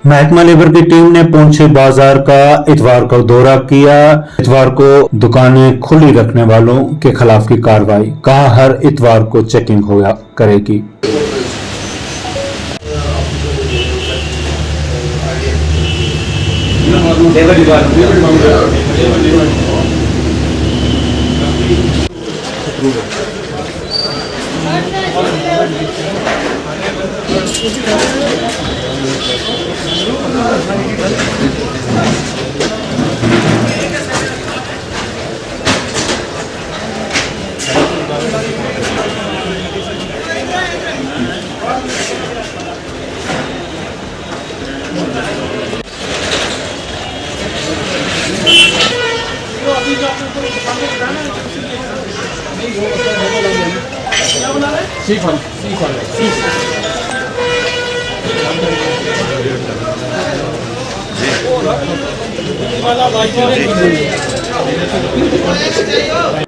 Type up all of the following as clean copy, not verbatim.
महकमा लेबर की टीम ने पुंछ बाजार का इतवार को दौरा किया। इतवार को दुकानें खुली रखने वालों के खिलाफ की कार्रवाई, कहा हर इतवार को चेकिंग होगा करेगी।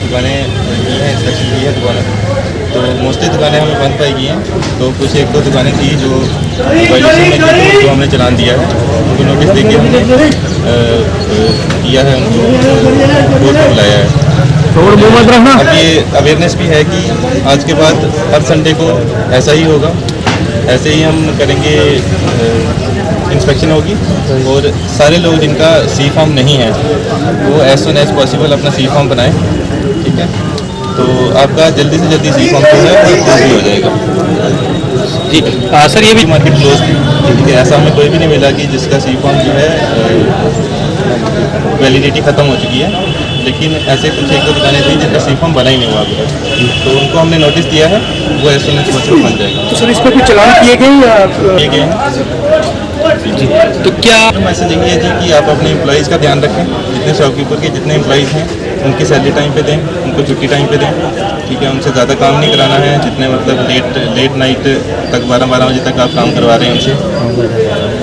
दुकानें हैं, इंस्ट्रक्शन दी है दुकानें, तो मोस्टली दुकानें हमें बंद पाई गई हैं। तो कुछ एक दो दुकानें थी जो वायलेशन में थी, तो हमने चलान दिया है, उनको नोटिस देके हमने किया है, उनको कोर्ट में बुलाया है। अब ये अवेयरनेस भी है कि आज के बाद हर संडे को ऐसा ही होगा, ऐसे ही हम करेंगे, इंस्पेक्शन होगी और सारे लोग जिनका सी फॉर्म नहीं है वो एज सुन एज पॉसिबल अपना सी फॉर्म बनाएं, ठीक है। तो आपका जल्दी से जल्दी सी फॉर्म जो है वो भी हो जाएगा, ठीक है। सर ये भी मार्केट क्लोज थी, ठीक है, ऐसा हमें कोई भी नहीं मिला कि जिसका सी फॉर्म जो है वैलिडिटी ख़त्म हो चुकी है, लेकिन ऐसे कुछ एक दो दुकानें थी जिनका सी फॉर्म बना ही नहीं हुआ अभी तक, तो उनको हमने नोटिस दिया है, वो एज सुन एज पॉसिबल बन जाएगा। तो सर इस पर कुछ चलान किए गए या किए गए हैं। तो क्या मैसेज यही है जी कि आप अपने एम्प्लॉइज़ का ध्यान रखें, जितने शॉपकीपर के जितने एम्प्लॉइज़ हैं उनकी सैलरी टाइम पे दें, उनको छुट्टी टाइम पे दें, ठीक है। उनसे ज़्यादा काम नहीं कराना है, जितने मतलब लेट नाइट तक 12 बजे तक आप काम करवा रहे हैं उनसे,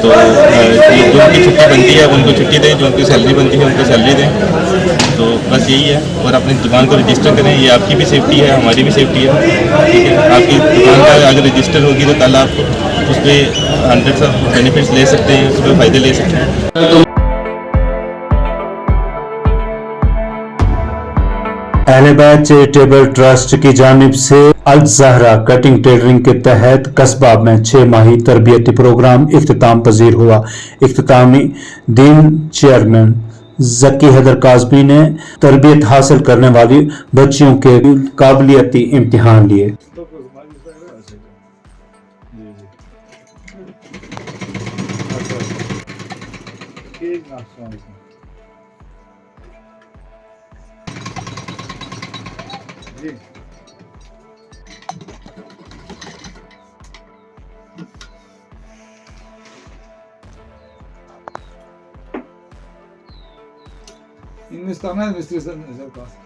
तो जो उनकी छुट्टी बनती है उनको छुट्टी दें, जो उनकी सैलरी बनती है उनको सैलरी दें। तो बस यही है, और अपनी दुकान को रजिस्टर करें, ये आपकी भी सेफ्टी है, हमारी भी सेफ्टी है, ठीक है। आपकी दुकान का अगर रजिस्टर होगी तो कल आप उस पर 100 ऑफ बेनिफिट्स ले सकते हैं, उस पर फ़ायदे ले सकते हैं। अहले बैत चैरिटेबल ट्रस्ट की जानिब से अल ज़हरा कटिंग टेलरिंग के तहत कस्बा में 6 माही तरबियती प्रोग्राम इख्तिताम पजीर हुआ। इख्तितामी दिन चेयरमैन जकी हैदर काज़मी ने तरबियत हासिल करने वाली बच्चियों के काबिलियती इम्तिहान लिए। İnvestörler istiyorsan özel kalsın.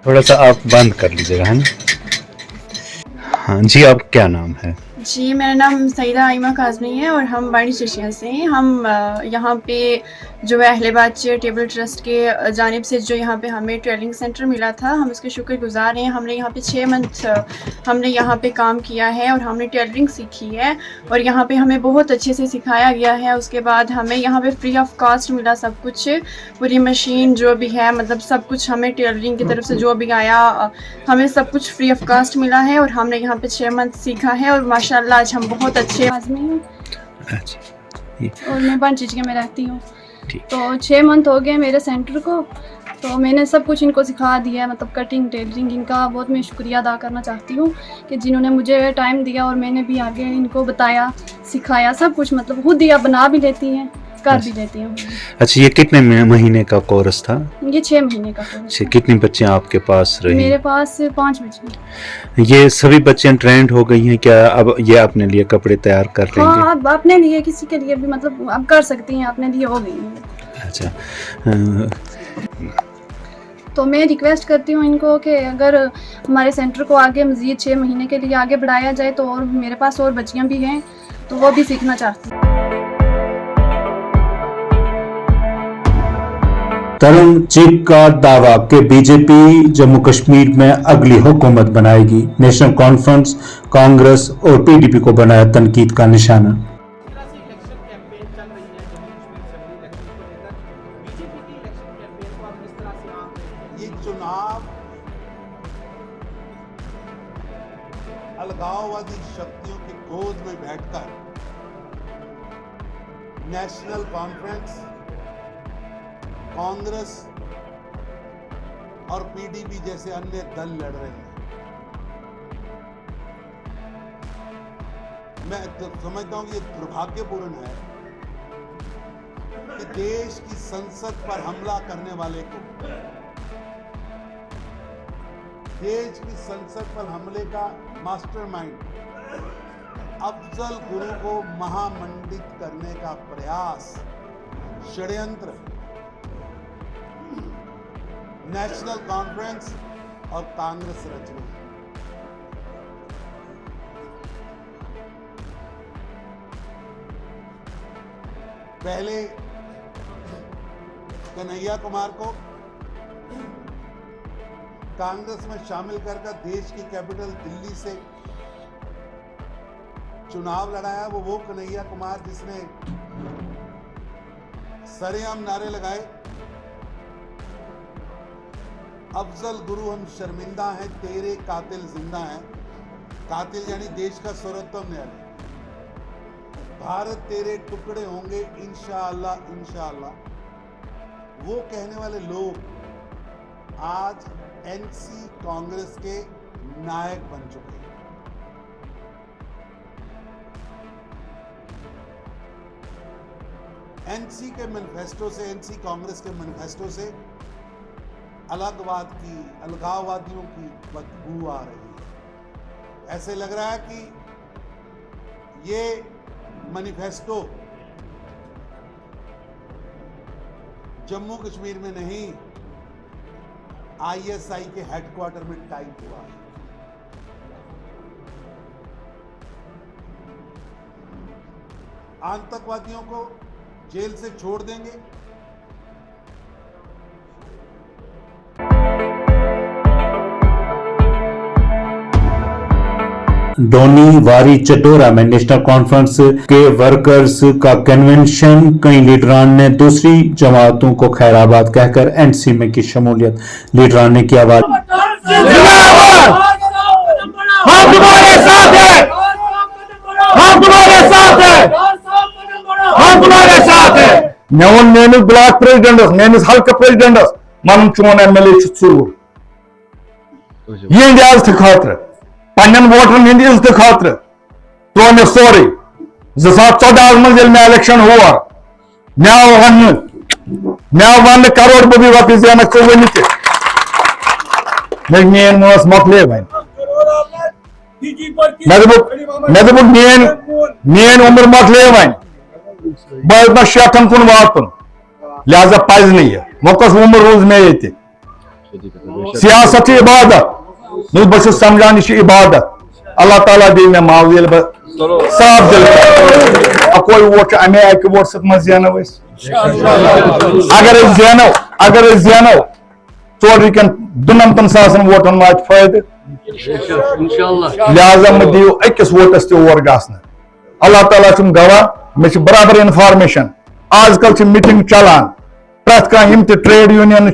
थोड़ा सा आप बंद कर लीजिएगा, है ना। हाँ जी, आप क्या नाम है? जी, मेरा नाम सईदा आइमा काज़मी है और हम बाड़ी चशिया से हैं। हम यहाँ पे जो है अहले बैत चैरिटेबल ट्रस्ट के जानिब से जो यहाँ पे हमें ट्रेनिंग सेंटर मिला था, हम उसके शुक्रगुज़ार हैं। हमने यहाँ पे 6 मंथ हमने यहाँ पे काम किया है और हमने टेलरिंग सीखी है और यहाँ पे हमें बहुत अच्छे से सिखाया गया है। उसके बाद हमें यहाँ पे फ्री ऑफ कॉस्ट मिला सब कुछ, पूरी मशीन जो भी है, मतलब सब कुछ हमें टेलरिंग की तरफ से जो भी आया हमें सब कुछ फ्री ऑफ कॉस्ट मिला है और हमने यहाँ पे 6 मंथ सीखा है और माशाल्लाह आज हम बहुत अच्छे आदमी हैं। और मैं बंचिचिया में रहती हूँ, तो 6 मंथ हो गए मेरे सेंटर को, तो मैंने सब कुछ इनको सिखा दिया है, मतलब कटिंग टेलरिंग। इनका बहुत मैं शुक्रिया अदा करना चाहती हूँ कि जिन्होंने मुझे टाइम दिया और मैंने भी आगे इनको बताया, सिखाया सब कुछ, मतलब खुद ही बना भी लेती हैं, कर भी लेती हूँ। अच्छा, ये कितने महीने का कोर्स था? ये 6 महीने का कोर्स। अच्छा, कितनी बच्चियां आपके पास रही? मेरे पास 5 बच्चे। ये सभी बच्चियां ट्रेंड हो गई हैं क्या? अब ये अपने लिए कपड़े तैयार कर लेंगे? हाँ, अब अपने लिए, किसी के लिए भी, मतलब अब कर सकती हैं, अपने लिए हो गई हैं। अच्छा, तो मैं रिक्वेस्ट करती हूँ इनको कि अगर हमारे सेंटर को आगे मज़ीद 6 महीने के लिए आगे बढ़ाया जाए तो, और मेरे पास और बच्चियाँ भी हैं तो वो भी सीखना चाहती हैं। तरुण चीक का दावा कि बीजेपी जम्मू कश्मीर में अगली हुकूमत बनाएगी। नेशनल कॉन्फ्रेंस, कांग्रेस और पीडीपी को बनाया तनकीद का निशाना। ये चुनाव अलगाववादी शक्तियों की गोद में बैठकर नेशनल कॉन्फ्रेंस, कांग्रेस और पीडीपी जैसे अन्य दल लड़ रहे हैं। मैं तो समझता हूं कि ये दुर्भाग्यपूर्ण है कि देश की संसद पर हमला करने वाले को, देश की संसद पर हमले का मास्टरमाइंड अफजल गुरु को महामंडित करने का प्रयास, षड्यंत्र नेशनल कॉन्फ्रेंस और कांग्रेस रच रही है। पहले कन्हैया कुमार को कांग्रेस में शामिल कर देश की कैपिटल दिल्ली से चुनाव लड़ाया। वो कन्हैया कुमार जिसने सरेआम नारे लगाए, अफजल गुरु हम शर्मिंदा हैं, तेरे कातिल जिंदा हैं। कातिल यानी देश का सर्वोत्तम न्यायालय। भारत तेरे टुकड़े होंगे इंशाअल्लाह इंशाअल्लाह। वो कहने वाले लोग आज एनसी कांग्रेस के नायक बन चुके हैं। एनसी के मैनिफेस्टो से, एनसी कांग्रेस के मैनिफेस्टो से अलगवाद की, अलगाववादियों की बदबू आ रही है। ऐसे लग रहा है कि ये मैनिफेस्टो जम्मू कश्मीर में नहीं, आईएसआई के हेडक्वार्टर में टाइप हुआ है। आतंकवादियों को जेल से छोड़ देंगे। डोनी वारी चटोरा में नेशनल कॉन्फ्रेंस के वर्कर्स का कन्वेंशन। कई लीडरान ने दूसरी जमातों को खैराबाद कहकर एनसी में की शमूलियत। लीडरान ने की आवाज हम तुम्हारे साथ हैं, हम तुम्हारे साथ हैं, हम तुम्हारे साथ हैं। मेन ब्लॉक प्रेसिडेंटस, मेन हल्का प्रेसिडेंटस मन चोन एमएलए चूर ये इज्जत खातर पन्न वोटरन हंद इज्जत खातर तो मे सोरे 2014 मज मे इलेक्शन हुआ मे one crore B रपी gen one main मस मकले वन मे दोप मेन उम्र मकले वन बह शेठन कुन वातन लिहाजा पज वो कस उम्र रोज मे ये सियासत इबादत बस समझान यह इबादत। अल्लाह ताला दी मे माव ये साफ दिल अकोई वोट अमे अकि वोट सत मे जेनो अगर जेनो 4 वोटन वात फायदे। लिहाजा मे दियो अकिस वोटस तोर गसन। अल्लाह ताला गवाह मे बराबर इन्फॉर्मेशन आजकल मीटिंग चलान प्रत कम ट्रेड यूनियन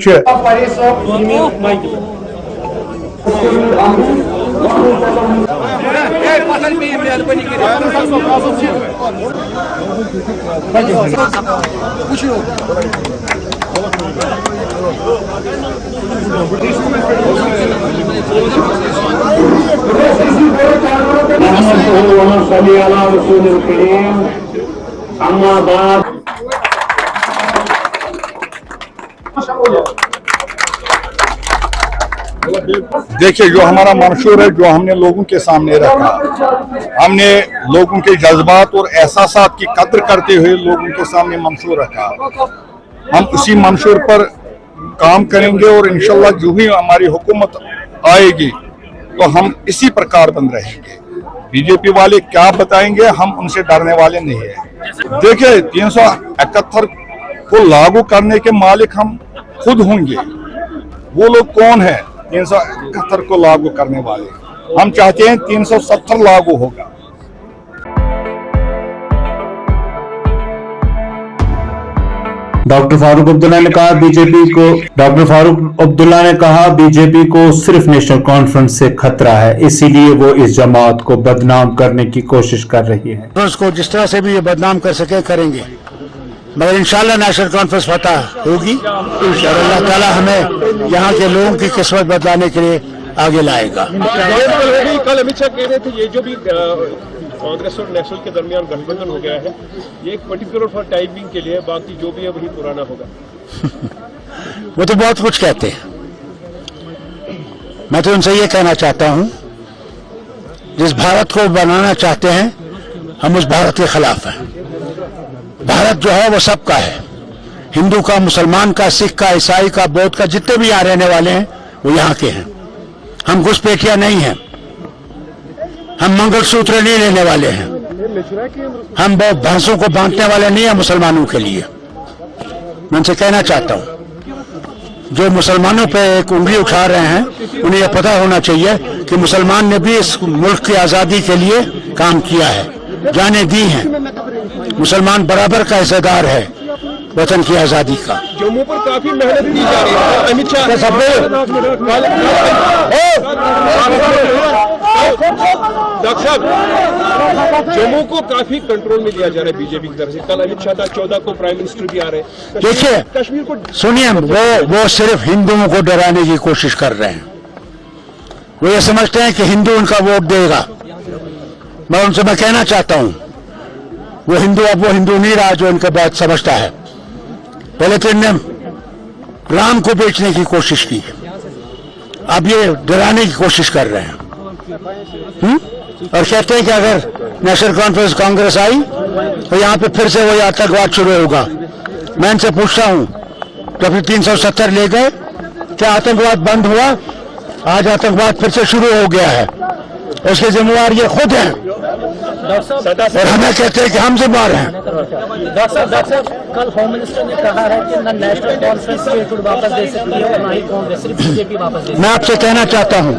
देखिए, जो हमारा मंशूर है, जो हमने लोगों के सामने रखा, हमने लोगों के जज्बात और एहसासात की कद्र करते हुए लोगों के सामने मंशूर रखा। हम उसी मंशूर पर काम करेंगे और इंशाल्लाह जो भी हमारी हुकूमत आएगी तो हम इसी प्रकार बन रहेंगे। बीजेपी वाले क्या बताएंगे, हम उनसे डरने वाले नहीं है। देखिए 371 को लागू करने के मालिक हम खुद होंगे। वो लोग कौन है 371 को लागू करने वाले? हम चाहते हैं 370 लागू होगा। डॉक्टर फारूक अब्दुल्ला ने कहा बीजेपी को सिर्फ नेशनल कॉन्फ्रेंस से खतरा है, इसीलिए वो इस जमात को बदनाम करने की कोशिश कर रही है। उसको जिस तरह से भी ये बदनाम कर सके करेंगे, मगर इंशाल्लाह नेशनल कॉन्फ्रेंस फतह होगी और अल्लाह ताला हमें यहाँ के लोगों की किस्मत बदलाने के लिए आगे लाएगा। कल अमित शाह कह रहे थे ये जो भी कांग्रेस और नेशनल के दरमियान गठबंधन हो गया है ये एक पर्टिकुलर फॉर टाइमिंग के लिए, बाकी जो भी है वही पुराना होगा। वो तो बहुत कुछ कहते हैं, मैं तो उनसे ये कहना चाहता हूँ जिस भारत को बनाना चाहते हैं हम उस भारत के खिलाफ हैं। भारत जो है वो सबका है, हिंदू का, मुसलमान का, सिख का, ईसाई का, बौद्ध का, जितने भी यहाँ रहने वाले हैं वो यहाँ के हैं। हम घुसपैठिया नहीं हैं, हम मंगलसूत्र नहीं लेने वाले हैं, हम भैंसों को बांटने वाले नहीं हैं मुसलमानों के लिए। मैं उनसे कहना चाहता हूं जो मुसलमानों पे एक उंगली उठा रहे हैं उन्हें यह पता होना चाहिए कि मुसलमान ने भी इस मुल्क की आज़ादी के लिए काम किया है, जानें दी हैं। मुसलमान बराबर का हिस्सेदार है वतन की आज़ादी का। जम्मू पर काफी मेहनत की जा रही है। अमित शाह डॉक्टर साहब जम्मू को काफी कंट्रोल में लिया जा रहा है बीजेपी की तरफ से। कल अमित शाह 14 को प्राइम मिनिस्टर भी आ रहे हैं। देखिए कश्मीर को सुनिए, वो सिर्फ हिंदुओं को डराने की कोशिश कर रहे हैं। वो ये समझते हैं कि हिंदू उनका वोट देगा। मैं उनसे मैं कहना चाहता हूं वो हिंदू अब वो हिंदू नहीं रहा जो इनके बात समझता है। पहले तो इनने राम को बेचने की कोशिश की, अब ये डराने की कोशिश कर रहे हैं। और कहते हैं कि अगर नेशनल कॉन्फ्रेंस कांग्रेस आई तो यहाँ पे फिर से वही आतंकवाद शुरू होगा। मैं इनसे पूछता हूँ तो फिर 370 ले गए, क्या आतंकवाद बंद हुआ? आज आतंकवाद फिर से शुरू हो गया है, उसके जिम्मेवार ये खुद हैं और हमें कहते हैं कि हम जिम्मेवार हैं। डॉक्टर साहब कल होम मिनिस्टर ने कहा है कि न नेशनल कॉन्फ्रेंस स्टेटहुड वापस दे सकती है और न ही कांग्रेस, सिर्फ बीजेपी वापस दे सकती है। मैं आपसे कहना चाहता हूं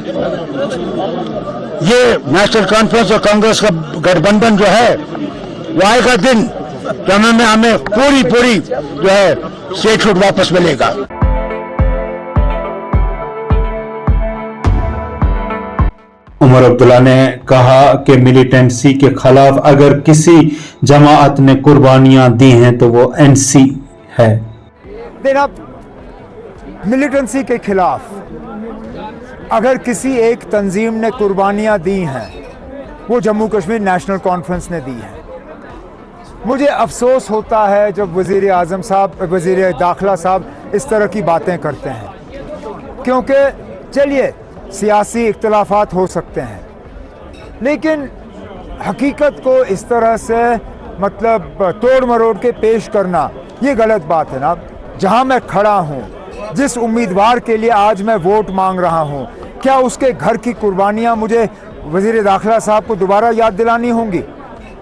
ये नेशनल कॉन्फ्रेंस और कांग्रेस का गठबंधन जो है वो आएगा दिन जब हमें पूरी जो है स्टेटहुड वापस मिलेगा। उमर अब्दुल्ला ने कहा कि मिलिटेंसी के खिलाफ अगर किसी जमात ने कुर्बानियां दी हैं तो वो एनसी है। देखा, मिलिटेंसी के खिलाफ अगर किसी एक तंजीम ने कुर्बानियां दी हैं वो जम्मू कश्मीर नेशनल कॉन्फ्रेंस ने दी है। मुझे अफसोस होता है जब वज़ीर आज़म साहब, वज़ीर दाखिला साहब इस तरह की बातें करते हैं, क्योंकि चलिए सियासी इख्तिलाफात हो सकते हैं लेकिन हकीकत को इस तरह से मतलब तोड़ मरोड़ के पेश करना ये गलत बात है ना। जहां मैं खड़ा हूं, जिस उम्मीदवार के लिए आज मैं वोट मांग रहा हूं, क्या उसके घर की कुर्बानियां मुझे वज़ीर दाखिला साहब को दोबारा याद दिलानी होंगी?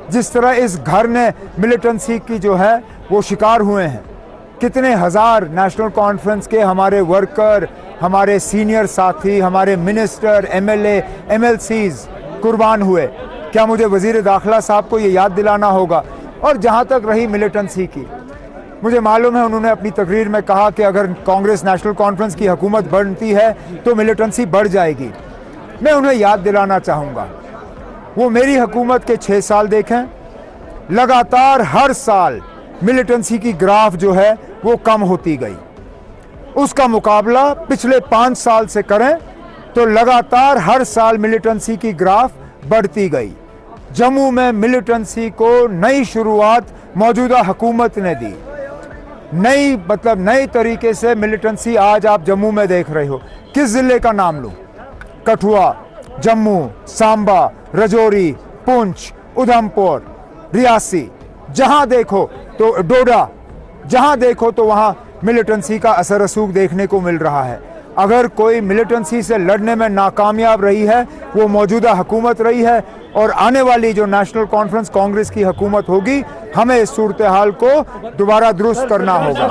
जिस तरह इस घर ने मिलिटेंसी की जो है वो शिकार हुए हैं, कितने हज़ार नेशनल कॉन्फ्रेंस के हमारे वर्कर, हमारे सीनियर साथी, हमारे मिनिस्टर, एमएलए, एमएलसीज कुर्बान हुए। क्या मुझे वज़ीर दाखिला साहब को ये याद दिलाना होगा? और जहाँ तक रही मिलिटेंसी की, मुझे मालूम है उन्होंने अपनी तकरीर में कहा कि अगर कांग्रेस नेशनल कॉन्फ्रेंस की हुकूमत बनती है तो मिलिटेंसी बढ़ जाएगी। मैं उन्हें याद दिलाना चाहूँगा वो मेरी हुकूमत के 6 साल देखें, लगातार हर साल मिलिटेंसी की ग्राफ जो है वो कम होती गई। उसका मुकाबला पिछले 5 साल से करें तो लगातार हर साल मिलिटेंसी की ग्राफ बढ़ती गई। जम्मू में मिलिटेंसी को नई शुरुआत मौजूदा हुकूमत ने दी, नई तरीके से मिलिटेंसी आज आप जम्मू में देख रहे हो। किस ज़िले का नाम लूँ? कठुआ, जम्मू, सांबा, रजौरी, पुंछ, उधमपुर, रियासी, जहाँ देखो तो डोडा, जहाँ देखो तो वहाँ मिलिटेंसी का असर रसूख देखने को मिल रहा है। अगर कोई मिलिटेंसी से लड़ने में नाकामयाब रही है वो मौजूदा हुकूमत रही है, और आने वाली जो नेशनल कॉन्फ्रेंस कांग्रेस की हुकूमत होगी हमें इस सूरत हाल को दोबारा दुरुस्त करना होगा।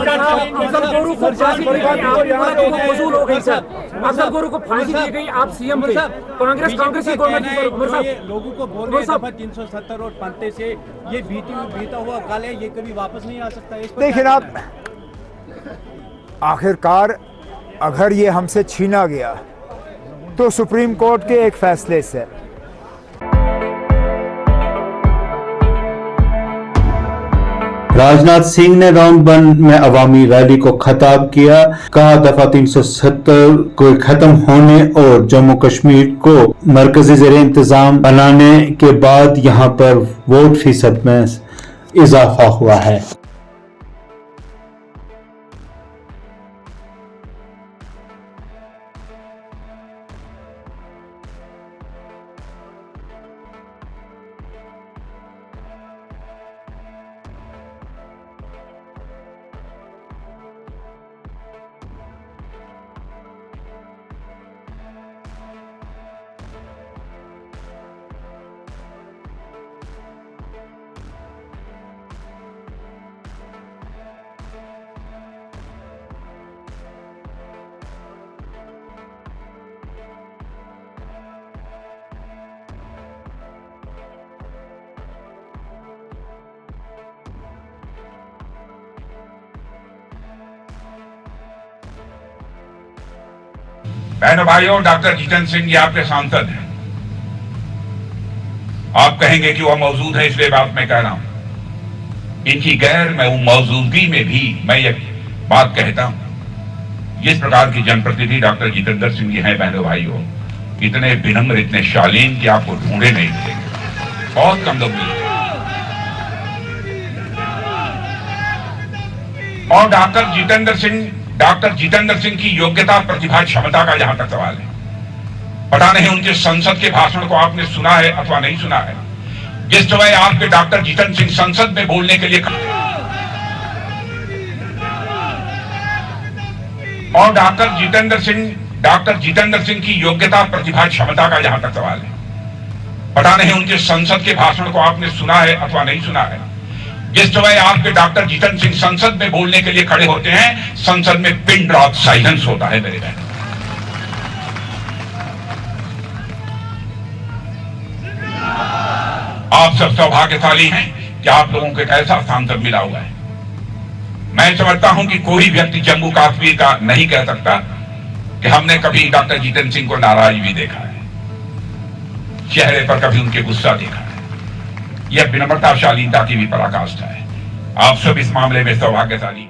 लोगों को बोल रहे हैं 370 और पंते से ये बीता हुआ काल है, ये कभी वापस नहीं आ सकता। देखिए आप, आखिरकार अगर ये हमसे छीना गया तो सुप्रीम कोर्ट के एक फैसले से। राजनाथ सिंह ने राउंड 1 में अवामी रैली को खिताब किया। कहा दफा 370 को खत्म होने और जम्मू कश्मीर को मरकजी ज़ेर इंतजाम बनाने के बाद यहां पर वोट फीसद में इजाफा हुआ है। बहनों भाइयों, डॉक्टर जितेंद्र सिंह ये आपके सांसद हैं। आप कहेंगे कि वह मौजूद है इसलिए बात मैं कह रहा हूं। इनकी गैर मौजूदगी में भी मैं ये बात कहता हूं। जिस प्रकार की जनप्रतिनिधि डॉक्टर जितेंद्र सिंह जी हैं बहनों भाइयों, इतने विनम्र, इतने शालीन कि आपको ढूंढे नहीं मिलेंगे। बहुत कम लोग मिलते हैं। और डॉक्टर जितेंद्र सिंह की योग्यता, प्रतिभा, क्षमता का जहां तक सवाल है, पता नहीं उनके संसद के भाषण को आपने सुना है अथवा नहीं सुना है। जिस समय आपके डॉक्टर जितेंद्र सिंह संसद में बोलने के लिए और डॉक्टर जितेंद्र सिंह की योग्यता, प्रतिभा, क्षमता का जहां तक सवाल है, पता नहीं उनके संसद के भाषण को आपने सुना है अथवा नहीं सुना है। जिस समय आपके डॉक्टर जितेंद्र सिंह संसद में बोलने के लिए खड़े होते हैं, संसद में पिन ड्रॉप साइलेंस होता है मेरे बहन। आप सब सौभाग्यशाली हैं कि आप लोगों को एक ऐसा सांसद मिला हुआ है। मैं समझता हूं कि कोई व्यक्ति जम्मू कश्मीर का नहीं कह सकता कि हमने कभी डॉक्टर जितेंद्र सिंह को नाराज भी देखा है, चेहरे पर कभी उनके गुस्सा देखा है। यह विनम्रता, शालीनता की भी पराकाष्ठा है। आप सब इस मामले में सौभाग्यशाली।